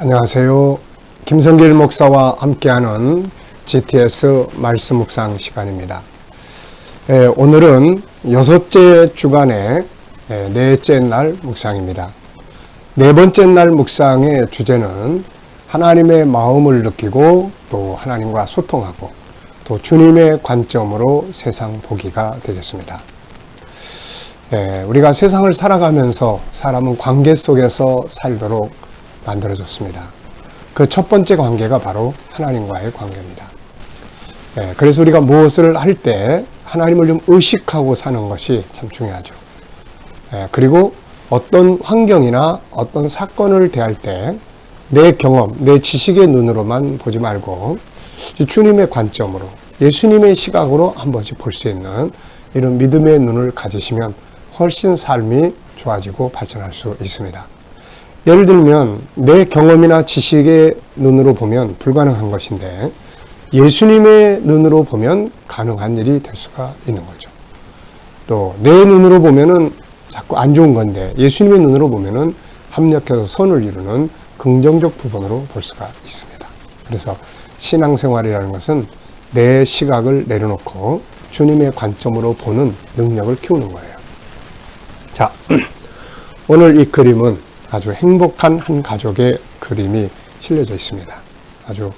안녕하세요. 김성길 목사와 함께하는 GTS 말씀 묵상 시간입니다. 오늘은 6째 주간의 넷째 날 묵상입니다. 네 번째 날 묵상의 주제는 하나님의 마음을 느끼고 또 하나님과 소통하고 또 주님의 관점으로 세상 보기가 되겠습니다. 우리가 세상을 살아가면서 사람은 관계 속에서 살도록 만들어졌습니다. 그 첫 번째 관계가 바로 하나님과의 관계입니다. 그래서 우리가 무엇을 할 때 하나님을 좀 의식하고 사는 것이 참 중요하죠. 그리고 어떤 환경이나 어떤 사건을 대할 때 내 경험, 내 지식의 눈으로만 보지 말고 주님의 관점으로, 예수님의 시각으로 한 번씩 볼 수 있는 이런 믿음의 눈을 가지시면 훨씬 삶이 좋아지고 발전할 수 있습니다. 예를 들면 내 경험이나 지식의 눈으로 보면 불가능한 것인데 예수님의 눈으로 보면 가능한 일이 될 수가 있는 거죠. 또 내 눈으로 보면은 자꾸 안 좋은 건데 예수님의 눈으로 보면은 합력해서 선을 이루는 긍정적 부분으로 볼 수가 있습니다. 그래서 신앙생활이라는 것은 내 시각을 내려놓고 주님의 관점으로 보는 능력을 키우는 거예요. 자, 오늘 이 그림은 아주 행복한 한 가족의 그림이 실려져 있습니다. 아주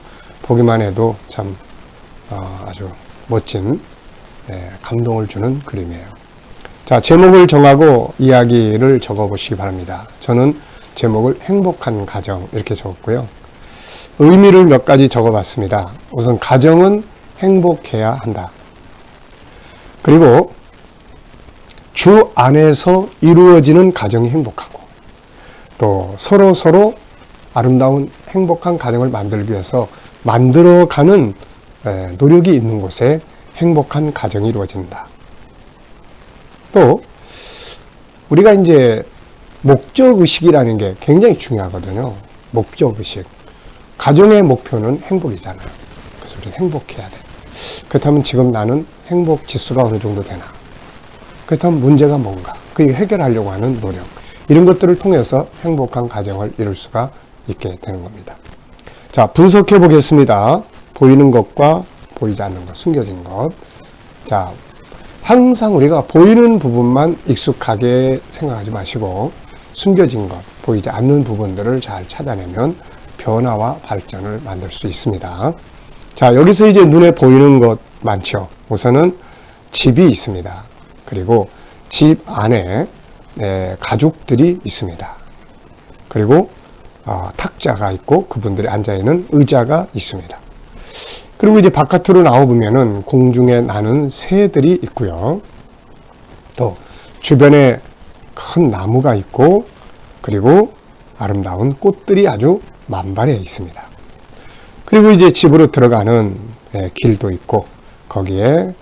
보기만 해도 참 아주 멋진 감동을 주는 그림이에요. 자, 제목을 정하고 이야기를 적어보시기 바랍니다. 저는 제목을 행복한 가정 이렇게 적었고요. 의미를 몇 가지 적어봤습니다. 우선 가정은 행복해야 한다. 그리고 주 안에서 이루어지는 가정이 행복하고 또 서로 아름다운 행복한 가정을 만들기 위해서 만들어가는 노력이 있는 곳에 행복한 가정이 이루어진다. 또 우리가 이제 목적의식이라는 게 굉장히 중요하거든요. 목적의식. 가정의 목표는 행복이잖아요. 그래서 우리는 행복해야 돼. 그렇다면 지금 나는 행복 지수가 어느 정도 되나? 그렇다면 문제가 뭔가? 그걸 해결하려고 하는 노력. 이런 것들을 통해서 행복한 가정을 이룰 수가 있게 되는 겁니다. 자, 분석해 보겠습니다. 보이는 것과 보이지 않는 것, 숨겨진 것. 자, 항상 우리가 보이는 부분만 익숙하게 생각하지 마시고 숨겨진 것, 보이지 않는 부분들을 잘 찾아내면 변화와 발전을 만들 수 있습니다. 자, 여기서 이제 눈에 보이는 것 많죠. 우선은 집이 있습니다. 그리고 집 안에 가족들이 있습니다. 그리고 탁자가 있고 그분들이 앉아있는 의자가 있습니다. 그리고 이제 바깥으로 나와보면은 공중에 나는 새들이 있고요. 또 주변에 큰 나무가 있고 그리고 아름다운 꽃들이 아주 만발해 있습니다. 그리고 이제 집으로 들어가는 길도 있고 거기에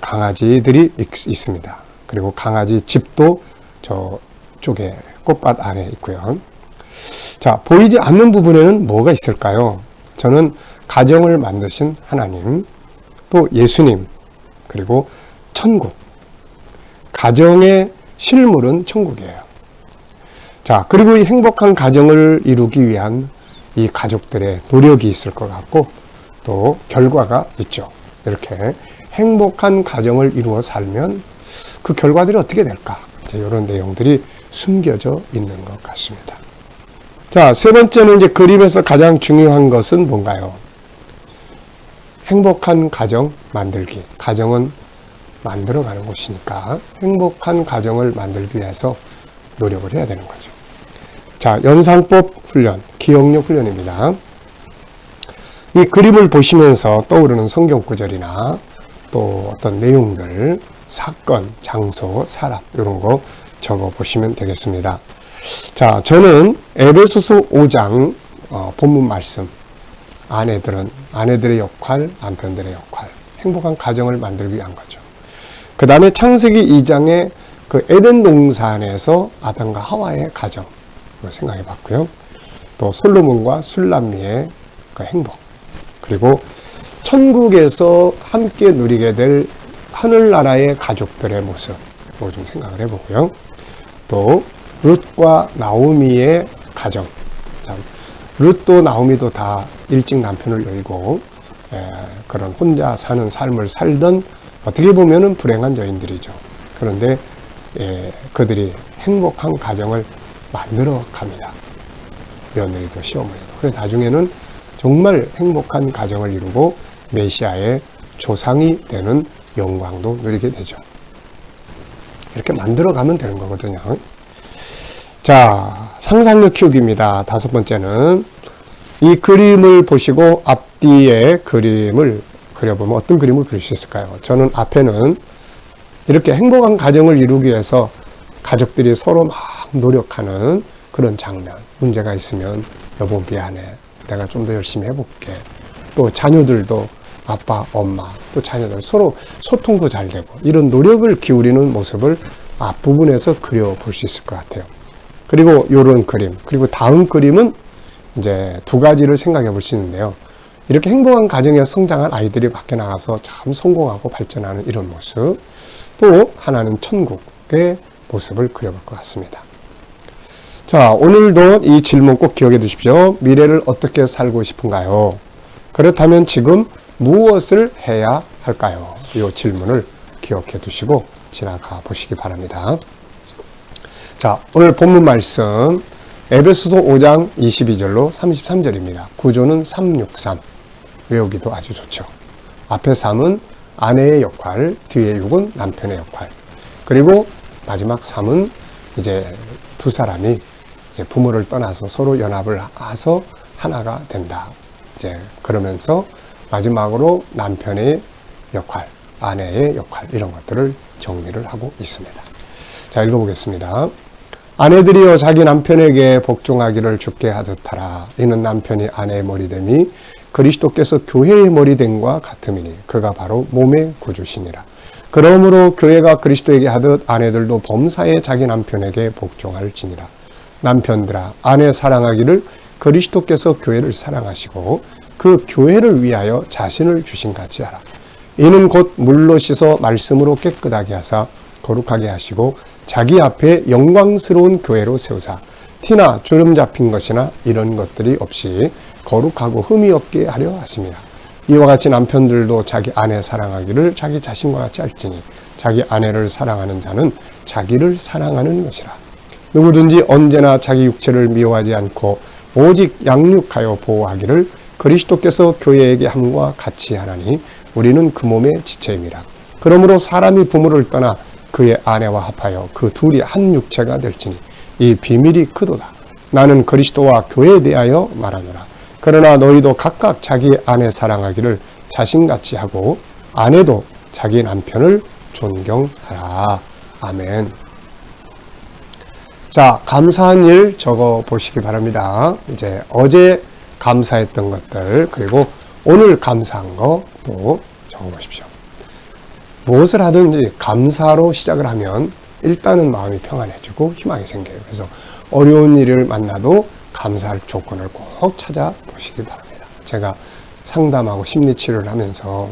강아지들이 있습니다. 그리고 강아지 집도 저쪽에 꽃밭 안에 있고요. 자, 보이지 않는 부분에는 뭐가 있을까요? 저는 가정을 만드신 하나님, 또 예수님, 그리고 천국. 가정의 실물은 천국이에요. 자, 그리고 이 행복한 가정을 이루기 위한 이 가족들의 노력이 있을 것 같고 또 결과가 있죠. 이렇게 행복한 가정을 이루어 살면 그 결과들이 어떻게 될까? 자, 이런 내용들이 숨겨져 있는 것 같습니다. 자, 세 번째는 이제 그림에서 가장 중요한 것은 뭔가요? 행복한 가정 만들기. 가정은 만들어가는 곳이니까 행복한 가정을 만들기 위해서 노력을 해야 되는 거죠. 자, 연상법 훈련, 기억력 훈련입니다. 이 그림을 보시면서 떠오르는 성경 구절이나 또 어떤 내용들, 사건, 장소, 사람 이런 거 적어 보시면 되겠습니다. 자, 저는 에베소서 5장 본문 말씀, 아내들의 역할, 남편들의 역할, 행복한 가정을 만들기 위한 거죠. 그 다음에 창세기 2장의 그 에덴 동산에서 아담과 하와의 가정을 생각해 봤고요. 또 솔로몬과 술람미의 그 행복, 그리고 천국에서 함께 누리게 될 하늘나라의 가족들의 모습을 좀 생각을 해보고요. 또 룻과 나오미의 가정, 참 룻도 나오미도 다 일찍 남편을 여의고 그런 혼자 사는 삶을 살던 어떻게 보면은 불행한 여인들이죠. 그런데 그들이 행복한 가정을 만들어 갑니다. 며느리도 시어머니도. 그래서 나중에는 정말 행복한 가정을 이루고 메시아의 조상이 되는 영광도 누리게 되죠. 이렇게 만들어 가면 되는 거거든요. 자, 상상력 키우기입니다. 5번째는 이 그림을 보시고 앞뒤에 그림을 그려보면 어떤 그림을 그릴 수 있을까요? 저는 앞에는 이렇게 행복한 가정을 이루기 위해서 가족들이 서로 막 노력하는 그런 장면. 문제가 있으면 여보 미안해. 내가 좀 더 열심히 해볼게. 또 자녀들도 아빠, 엄마, 또 자녀들 서로 소통도 잘 되고 이런 노력을 기울이는 모습을 앞부분에서 그려볼 수 있을 것 같아요. 그리고 이런 그림, 그리고 다음 그림은 이제 2가지를 생각해 볼 수 있는데요. 이렇게 행복한 가정에서 성장한 아이들이 밖에 나가서 참 성공하고 발전하는 이런 모습, 또 하나는 천국의 모습을 그려볼 것 같습니다. 자, 오늘도 이 질문 꼭 기억해 두십시오. 미래를 어떻게 살고 싶은가요? 그렇다면 지금 무엇을 해야 할까요? 이 질문을 기억해 두시고 지나가 보시기 바랍니다. 자, 오늘 본문 말씀 에베소서 5장 22절로 33절입니다. 구조는 363. 외우기도 아주 좋죠. 앞에 3은 아내의 역할, 뒤에 6은 남편의 역할. 그리고 마지막 3은 이제 두 사람이 이제 부모를 떠나서 서로 연합을 해서 하나가 된다. 이제 그러면서 마지막으로 남편의 역할, 아내의 역할 이런 것들을 정리를 하고 있습니다. 자, 읽어보겠습니다. 아내들이여 자기 남편에게 복종하기를 주께 하듯 하라. 이는 남편이 아내의 머리됨이 그리스도께서 교회의 머리됨과 같음이니 그가 바로 몸의 구주시니라. 그러므로 교회가 그리스도에게 하듯 아내들도 범사에 자기 남편에게 복종할지니라. 남편들아 아내 사랑하기를 그리스도께서 교회를 사랑하시고 그 교회를 위하여 자신을 주신 같이 하라. 이는 곧 물로 씻어 말씀으로 깨끗하게 하사 거룩하게 하시고 자기 앞에 영광스러운 교회로 세우사 티나 주름 잡힌 것이나 이런 것들이 없이 거룩하고 흠이 없게 하려 하심이라. 이와 같이 남편들도 자기 아내 사랑하기를 자기 자신과 같이 할지니 자기 아내를 사랑하는 자는 자기를 사랑하는 것이라. 누구든지 언제나 자기 육체를 미워하지 않고 오직 양육하여 보호하기를 그리스도께서 교회에게 함과 같이 하나니 우리는 그 몸의 지체임이라. 그러므로 사람이 부모를 떠나 그의 아내와 합하여 그 둘이 한 육체가 될지니 이 비밀이 크도다. 나는 그리스도와 교회에 대하여 말하노라. 그러나 너희도 각각 자기 아내 사랑하기를 자신같이 하고 아내도 자기 남편을 존경하라. 아멘. 자, 감사한 일 적어 보시기 바랍니다. 이제 어제 감사했던 것들 그리고 오늘 감사한 거 또 적어 보십시오. 무엇을 하든지 감사로 시작을 하면 일단은 마음이 평안해지고 희망이 생겨요. 그래서 어려운 일을 만나도 감사할 조건을 꼭 찾아보시기 바랍니다. 제가 상담하고 심리치료를 하면서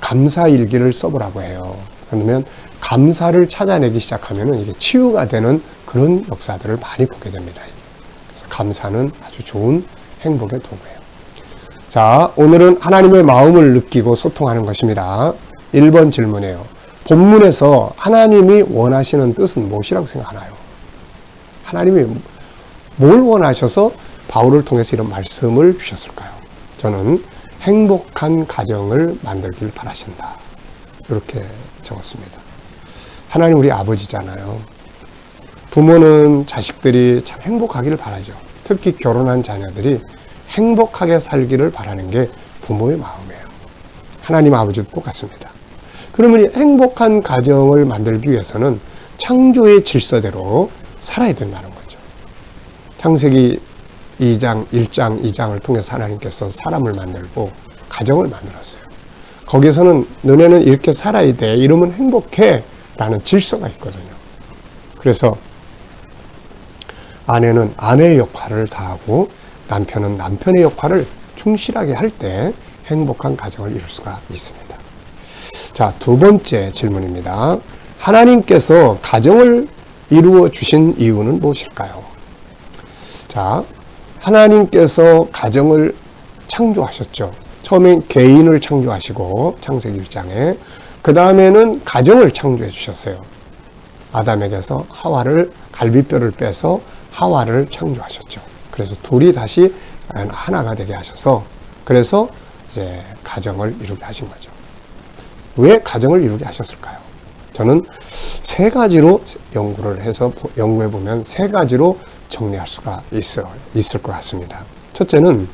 감사일기를 써보라고 해요. 그러면 감사를 찾아내기 시작하면 이게 치유가 되는 그런 역사들을 많이 보게 됩니다. 그래서 감사는 아주 좋은 행복의 도구예요. 자, 오늘은 하나님의 마음을 느끼고 소통하는 것입니다. 1번 질문이에요. 본문에서 하나님이 원하시는 뜻은 무엇이라고 생각하나요? 하나님이 뭘 원하셔서 바울을 통해서 이런 말씀을 주셨을까요? 저는 행복한 가정을 만들길 바라신다. 이렇게 적었습니다. 하나님 우리 아버지잖아요. 부모는 자식들이 참 행복하기를 바라죠. 특히 결혼한 자녀들이 행복하게 살기를 바라는 게 부모의 마음이에요. 하나님 아버지도 똑같습니다. 그러면 이 행복한 가정을 만들기 위해서는 창조의 질서대로 살아야 된다는 거죠. 창세기 2장, 1장, 2장을 통해서 하나님께서 사람을 만들고 가정을 만들었어요. 거기서는 너네는 이렇게 살아야 돼. 이러면 행복해. 라는 질서가 있거든요. 그래서 아내는 아내의 역할을 다하고 남편은 남편의 역할을 충실하게 할 때 행복한 가정을 이룰 수가 있습니다. 자, 2번째 질문입니다. 하나님께서 가정을 이루어 주신 이유는 무엇일까요? 자, 하나님께서 가정을 창조하셨죠. 처음엔 개인을 창조하시고 창세기 1장에, 그 다음에는 가정을 창조해 주셨어요. 아담에게서 하와를, 갈비뼈를 빼서 하와를 창조하셨죠. 그래서 둘이 다시 하나가 되게 하셔서, 그래서 이제 가정을 이루게 하신 거죠. 왜 가정을 이루게 하셨을까요? 저는 세 가지로 연구를 해서, 연구해 보면 세 가지로 정리할 수가 있을 것 같습니다. 첫째는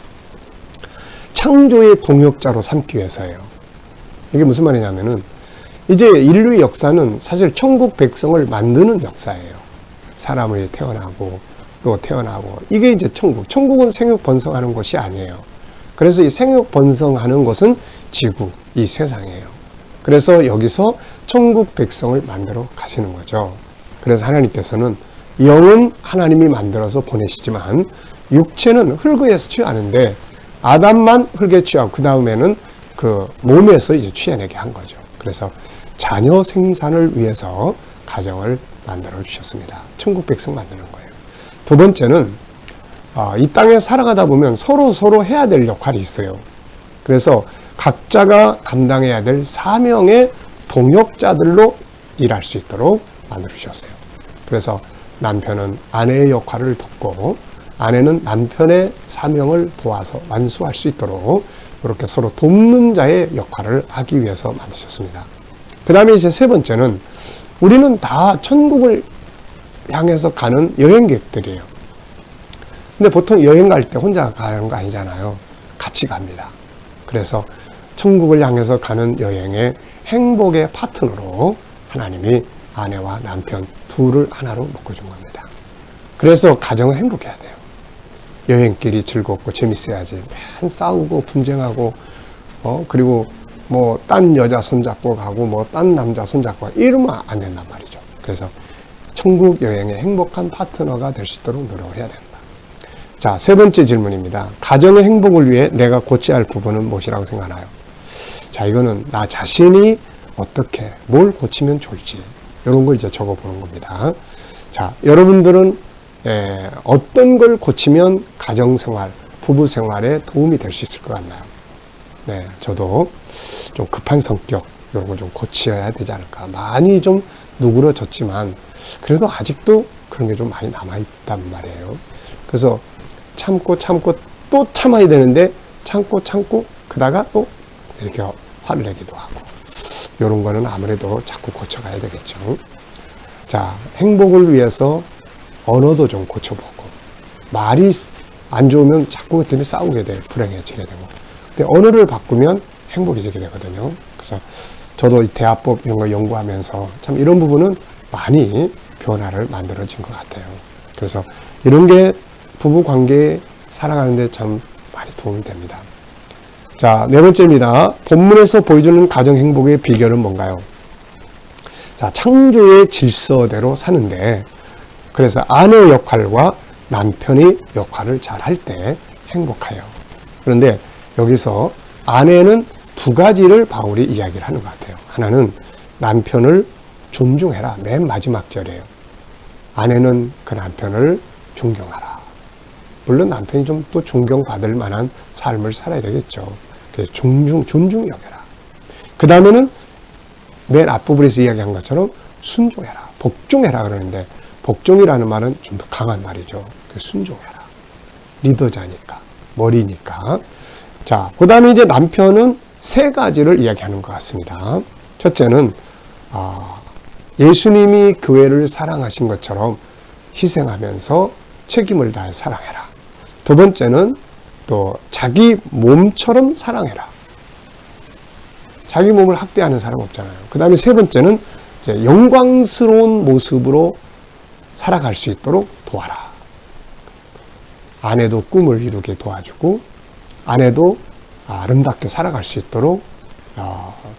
창조의 동역자로 삼기 위해서예요. 이게 무슨 말이냐면은, 이제 인류의 역사는 사실 천국 백성을 만드는 역사예요. 사람이 태어나고 또 태어나고, 이게 이제 천국은 생육 번성하는 것이 아니에요. 그래서 이 생육 번성하는 것은 지구, 이 세상이에요. 그래서 여기서 천국 백성을 만들어 가시는 거죠. 그래서 하나님께서는 영은 하나님이 만들어서 보내시지만 육체는 흙에서 취하는데, 아담만 흙에 취하고 그 다음에는 그 몸에서 이제 취해내게 한 거죠. 그래서 자녀 생산을 위해서 가정을 만들어 주셨습니다. 천국 백성 만드는 거예요. 두 번째는 이 땅에 살아가다 보면 서로 해야 될 역할이 있어요. 그래서 각자가 감당해야 될 사명의 동역자들로 일할 수 있도록 만들어 주셨어요. 그래서 남편은 아내의 역할을 돕고, 아내는 남편의 사명을 도와서 완수할 수 있도록 이렇게 서로 돕는 자의 역할을 하기 위해서 만드셨습니다. 그 다음에 이제 세 번째는, 우리는 다 천국을 향해서 가는 여행객들이에요. 근데 보통 여행 갈 때 혼자 가는 거 아니잖아요. 같이 갑니다. 그래서 천국을 향해서 가는 여행의 행복의 파트너로 하나님이 아내와 남편 둘을 하나로 묶어준 겁니다. 그래서 가정은 행복해야 돼요. 여행길이 즐겁고 재밌어야지. 맨 싸우고 분쟁하고, 그리고 뭐 딴 여자 손잡고 가고 뭐 딴 남자 손잡고 가고 이러면 안 된단 말이죠. 그래서 천국 여행의 행복한 파트너가 될 수 있도록 노력을 해야 된다. 자, 세 번째 질문입니다. 가정의 행복을 위해 내가 고쳐야 할 부분은 무엇이라고 생각하나요? 자, 이거는 나 자신이 어떻게 뭘 고치면 좋을지, 이런 걸 이제 적어보는 겁니다. 자, 여러분들은 어떤 걸 고치면 가정생활, 부부생활에 도움이 될 수 있을 것 같나요? 네, 저도 좀 급한 성격, 이런 걸 좀 고쳐야 되지 않을까. 많이 좀 누그러졌지만 그래도 아직도 그런 게 좀 많이 남아있단 말이에요. 그래서 참고 또 참아야 되는데, 참고 그러다가 또 이렇게 화를 내기도 하고, 이런 거는 아무래도 자꾸 고쳐가야 되겠죠. 자, 행복을 위해서 언어도 좀 고쳐보고, 말이 안 좋으면 자꾸 그 때문에 싸우게 돼, 불행해지게 되고, 근데 언어를 바꾸면 행복해지게 되거든요. 그래서 저도 이 대화법 이런 거 연구하면서 참 이런 부분은 많이 변화를 만들어진 것 같아요. 그래서 이런 게 부부 관계에 살아가는데 참 많이 도움이 됩니다. 자, 네 번째입니다. 본문에서 보여주는 가정 행복의 비결은 뭔가요? 자, 창조의 질서대로 사는데, 그래서 아내의 역할과 남편의 역할을 잘 할 때 행복해요. 그런데 여기서 아내는 두 가지를 바울이 이야기를 하는 것 같아요. 하나는 남편을 존중해라. 맨 마지막 절이에요. 아내는 그 남편을 존경하라. 물론 남편이 좀 또 존경받을 만한 삶을 살아야 되겠죠. 그래서 존중 여겨라. 그 다음에는 맨 앞부분에서 이야기한 것처럼 순종해라. 복종해라 그러는데, 복종이라는 말은 좀 더 강한 말이죠. 순종해라. 리더자니까, 머리니까. 자, 그 다음에 이제 남편은 세 가지를 이야기하는 것 같습니다. 첫째는 예수님이 교회를 사랑하신 것처럼 희생하면서 책임을 다해 사랑해라. 두 번째는 또 자기 몸처럼 사랑해라. 자기 몸을 학대하는 사람 없잖아요. 그 다음에 세 번째는 이제 영광스러운 모습으로 살아갈 수 있도록 도와라. 아내도 꿈을 이루게 도와주고, 아내도 아름답게 살아갈 수 있도록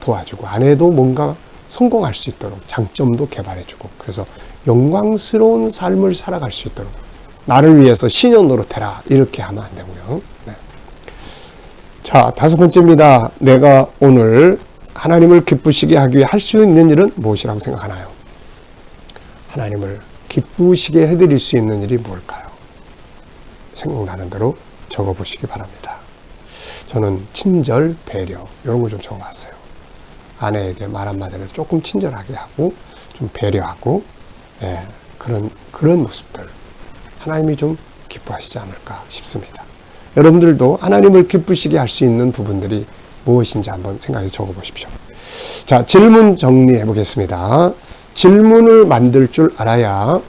도와주고, 아내도 뭔가 성공할 수 있도록 장점도 개발해주고, 그래서 영광스러운 삶을 살아갈 수 있도록 나를 위해서 신연 노릇해라. 이렇게 하면 안 되고요. 네. 자, 다섯 번째입니다. 내가 오늘 하나님을 기쁘시게 하기 위해 할 수 있는 일은 무엇이라고 생각하나요? 하나님을 기쁘시게 해드릴 수 있는 일이 뭘까요? 생각나는 대로 적어보시기 바랍니다. 저는 친절, 배려 이런 걸 좀 적어봤어요. 아내에게 말 한마디를 조금 친절하게 하고 좀 배려하고 그런 모습들 하나님이 좀 기뻐하시지 않을까 싶습니다. 여러분들도 하나님을 기쁘시게 할 수 있는 부분들이 무엇인지 한번 생각해 적어보십시오. 자, 질문 정리해 보겠습니다. 질문을 만들 줄 알아야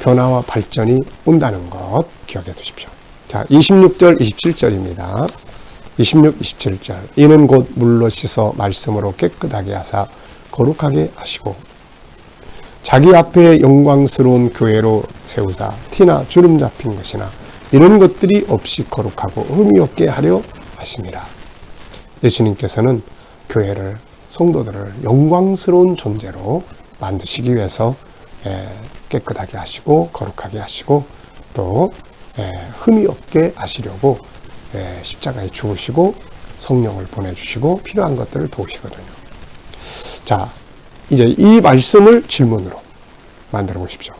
변화와 발전이 온다는 것 기억해 두십시오. 자, 26절, 27절입니다. 26, 27절. 이는 곧 물로 씻어 말씀으로 깨끗하게 하사 거룩하게 하시고 자기 앞에 영광스러운 교회로 세우사 티나 주름 잡힌 것이나 이런 것들이 없이 거룩하고 흠이 없게 하려 하심이라. 예수님께서는 교회를, 성도들을 영광스러운 존재로 만드시기 위해서 깨끗하게 하시고 거룩하게 하시고 또 흠이 없게 하시려고 십자가에 죽으시고 성령을 보내주시고 필요한 것들을 도우시거든요. 자, 이제 이 말씀을 질문으로 만들어 보십시오.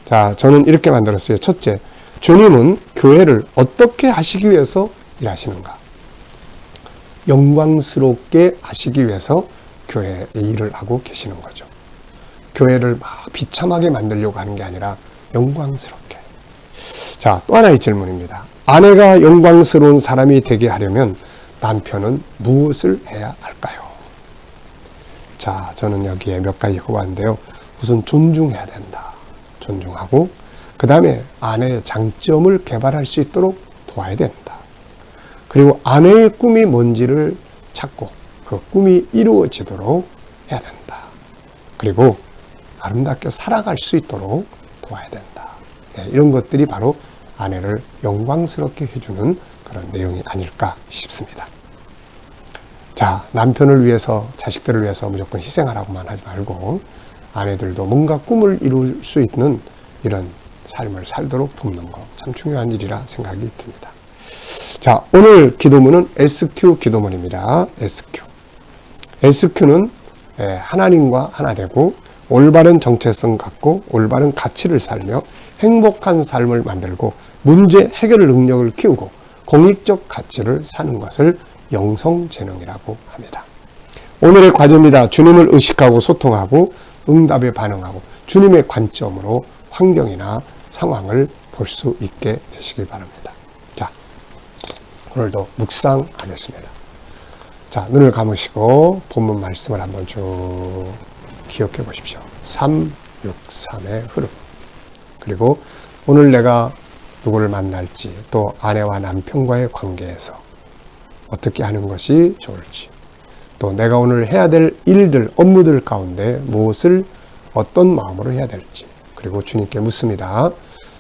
자, 저는 이렇게 만들었어요. 첫째, 주님은 교회를 어떻게 하시기 위해서 일하시는가? 영광스럽게 하시기 위해서 교회의 일을 하고 계시는 거죠. 교회를 막 비참하게 만들려고 하는 게 아니라 영광스럽게. 자, 또 하나의 질문입니다. 아내가 영광스러운 사람이 되게 하려면 남편은 무엇을 해야 할까요? 자, 저는 여기에 몇 가지 꼽았는데요. 우선 존중해야 된다. 존중하고 그 다음에 아내의 장점을 개발할 수 있도록 도와야 된다. 그리고 아내의 꿈이 뭔지를 찾고 그 꿈이 이루어지도록 해야 된다. 그리고 아름답게 살아갈 수 있도록 도와야 된다. 이런 것들이 바로 아내를 영광스럽게 해주는 그런 내용이 아닐까 싶습니다. 자, 남편을 위해서, 자식들을 위해서 무조건 희생하라고만 하지 말고 아내들도 뭔가 꿈을 이룰 수 있는 이런 삶을 살도록 돕는 거 참 중요한 일이라 생각이 듭니다. 자, 오늘 기도문은 SQ 기도문입니다. SQ. SQ는 하나님과 하나 되고 올바른 정체성 갖고 올바른 가치를 살며 행복한 삶을 만들고 문제 해결 능력을 키우고 공익적 가치를 사는 것을 영성재능이라고 합니다. 오늘의 과제입니다. 주님을 의식하고 소통하고 응답에 반응하고 주님의 관점으로 환경이나 상황을 볼 수 있게 되시길 바랍니다. 자, 오늘도 묵상하겠습니다. 자, 눈을 감으시고 본문 말씀을 한번 쭉 기억해 보십시오. 3, 6, 3의 흐름. 그리고 오늘 내가 누구를 만날지 또 아내와 남편과의 관계에서 어떻게 하는 것이 좋을지 또 내가 오늘 해야 될 일들, 업무들 가운데 무엇을 어떤 마음으로 해야 될지 그리고 주님께 묻습니다.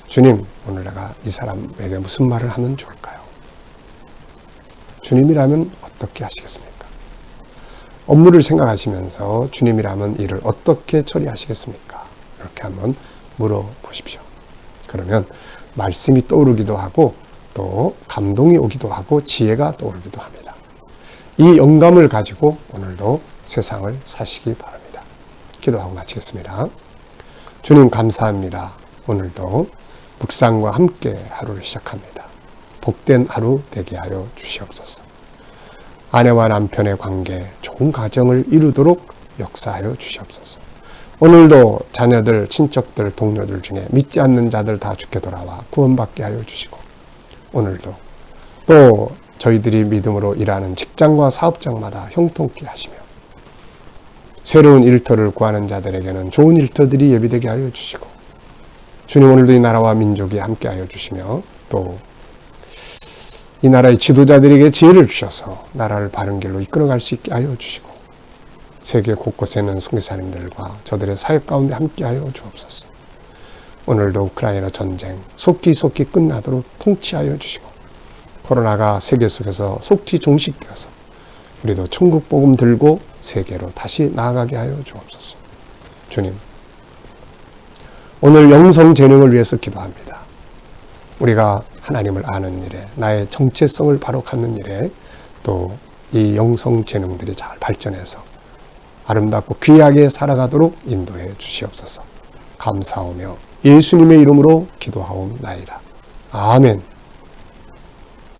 주님, 오늘 내가 이 사람에게 무슨 말을 하면 좋을까요? 주님이라면 어떻게 하시겠습니까? 업무를 생각하시면서 주님이라면 일을 어떻게 처리하시겠습니까? 이렇게 한번 물어보십시오. 그러면 말씀이 떠오르기도 하고 또 감동이 오기도 하고 지혜가 떠오르기도 합니다. 이 영감을 가지고 오늘도 세상을 사시기 바랍니다. 기도하고 마치겠습니다. 주님 감사합니다. 오늘도 묵상과 함께 하루를 시작합니다. 복된 하루 되게 하여 주시옵소서. 아내와 남편의 관계, 좋은 가정을 이루도록 역사하여 주시옵소서. 오늘도 자녀들, 친척들, 동료들 중에 믿지 않는 자들 다 주께 돌아와 구원받게 하여 주시고 오늘도 또 저희들이 믿음으로 일하는 직장과 사업장마다 형통케 하시며 새로운 일터를 구하는 자들에게는 좋은 일터들이 예비되게 하여 주시고 주님 오늘도 이 나라와 민족이 함께 하여 주시며 또 이 나라의 지도자들에게 지혜를 주셔서 나라를 바른 길로 이끌어갈 수 있게 하여 주시고 세계 곳곳에 있는 선교사님들과 저들의 사역 가운데 함께 하여 주옵소서. 오늘도 우크라이나 전쟁 속히 끝나도록 통치하여 주시고 코로나가 세계 속에서 속히 종식되어서 우리도 천국 복음 들고 세계로 다시 나아가게 하여 주옵소서. 주님, 오늘 영성 재능을 위해서 기도합니다. 우리가 하나님을 아는 일에 나의 정체성을 바로 갖는 일에 또 이 영성 재능들이 잘 발전해서 아름답고 귀하게 살아가도록 인도해 주시옵소서. 감사하며 예수님의 이름으로 기도하옵나이다. 아멘.